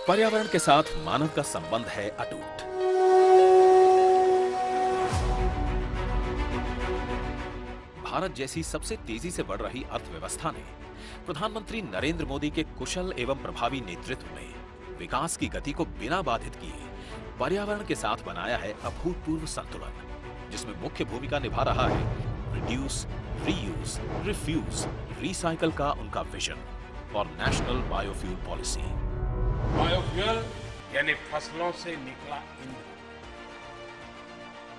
पर्यावरण के साथ मानव का संबंध है अटूट। भारत जैसी सबसे तेजी से बढ़ रही अर्थव्यवस्था ने प्रधानमंत्री नरेंद्र मोदी के कुशल एवं प्रभावी नेतृत्व में विकास की गति को बिना बाधित किए पर्यावरण के साथ बनाया है अभूतपूर्व संतुलन, जिसमें मुख्य भूमिका निभा रहा है रिड्यूस, रीयूज, रिफ्यूज, रिसाइकल का उनका विजन और नेशनल बायोफ्यूल पॉलिसी। बायोफ्यूल यानी फसलों से निकला ईंधन,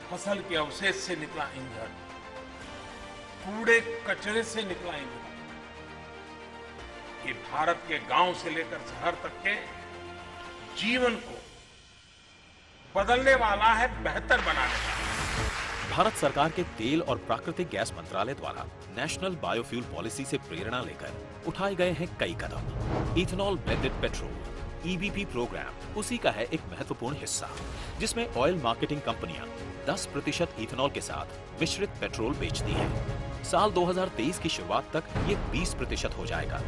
फसल के अवशेष से निकला ईंधन, कूड़े कचरे से निकला ईंधन, ये भारत के गांव से लेकर शहर तक के जीवन को बदलने वाला है, बेहतर बनाने वाला है। भारत सरकार के तेल और प्राकृतिक गैस मंत्रालय द्वारा नेशनल बायोफ्यूल पॉलिसी से प्रेरणा लेकर उठाए गए हैं कई कदम। Ethanol blended petrol EBP programme उसी का है एक महत्वपूर्ण हिस्सा, जिसमें ऑयल मार्केटिंग कंपनियां 10% इथेनॉल के साथ मिश्रित पेट्रोल बेचती हैं। साल 2023 की शुरुआत तक ये 20% हो जाएगा।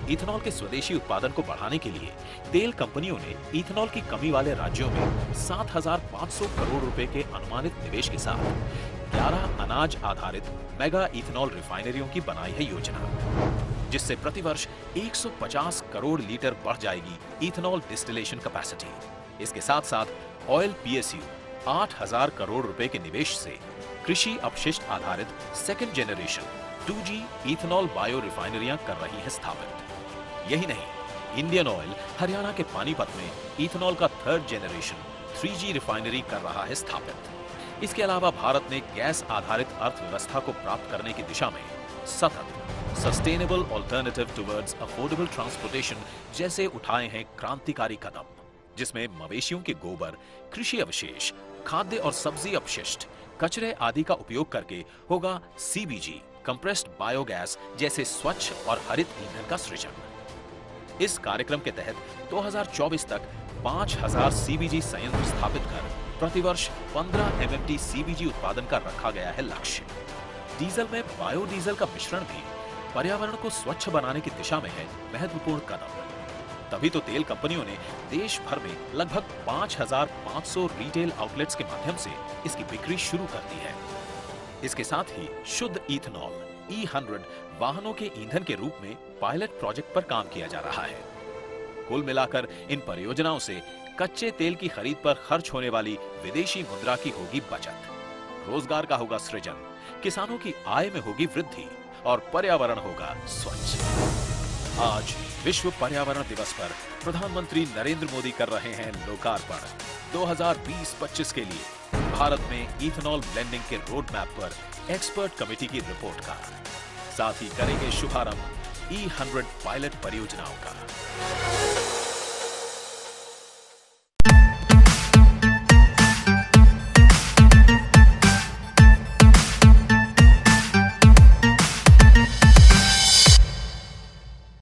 इथेनॉल के स्वदेशी उत्पादन को बढ़ाने के लिए तेल कंपनियों ने इथेनॉल की कमी वाले राज्यों में 7,500 करोड़ रुपए के अनुमानित निवेश के साथ 11 अनाज आधारित मेगा इथेनॉल रिफाइनरियों की बनाई है योजना, जिससे प्रतिवर्ष 150 करोड़ लीटर बढ़ जाएगी इथेनॉल डिस्टिलेशन कैपेसिटी। इसके साथ साथ ऑयल PSU 8,000 करोड़ रुपए के निवेश से कृषि अपशिष्ट आधारित second generation 2G ethanol bio रिफाइनरियां कर रही है स्थापित। यही नहीं, इंडियन ऑयल हरियाणा के पानीपत में इथेनॉल का थर्ड जनरेशन 3G रिफाइनरी कर रहा है स्थापित। इसके अलावा भारत ने गैस आधारित अर्थव्यवस्था को प्राप्त करने की दिशा में सतत sustainable alternative towards affordable transportation जैसे उठाए हैं क्रांतिकारी कदम, जिसमें मवेशियों के गोबर, कृषि अवशेष, खाद्य और सब्जी अपशिष्ट, कचरे आदि का उपयोग करके होगा CBG कंप्रेस्ड बायोगैस जैसे स्वच्छ और हरित ईंधन का सृजन। इस कार्यक्रम के तहत 2024 तक 5,000 CBG संयंत्र स्थापित कर प्रतिवर्ष 15 MMT CBG उत्पादन का रखा गया है लक्ष्य। डीजल में बायोडीजल का मिश्रण भी पर्यावरण को स्वच्छ बनाने की दिशा में है महत्वपूर्ण कदम। तभी तो तेल कंपनियों ने देश भर में लगभग 5,500 रिटेल आउटलेट्स के माध्यम से इसकी बिक्री शुरू कर दी है। इसके साथ ही शुद्ध इथेनॉल E100 वाहनों के ईंधन के रूप में पायलट प्रोजेक्ट पर काम किया जा रहा है। कुल मिलाकर इन परियोजनाओं से कच्चे तेल की खरीद पर खर्च होने वाली विदेशी मुद्रा की होगी बचत, रोजगार का होगा सृजन, किसानों की आय में होगी वृद्धि और पर्यावरण होगा स्वच्छ। आज विश्व पर्यावरण दिवस पर प्रधानमंत्री नरेंद्र मोदी कर रहे हैं लोकार्पण 2020-25 के लिए भारत में इथेनॉल ब्लेंडिंग के रोड मैप पर एक्सपर्ट कमेटी की रिपोर्ट का। साथ ही करेंगे शुभारंभ E100 पायलट परियोजनाओं का।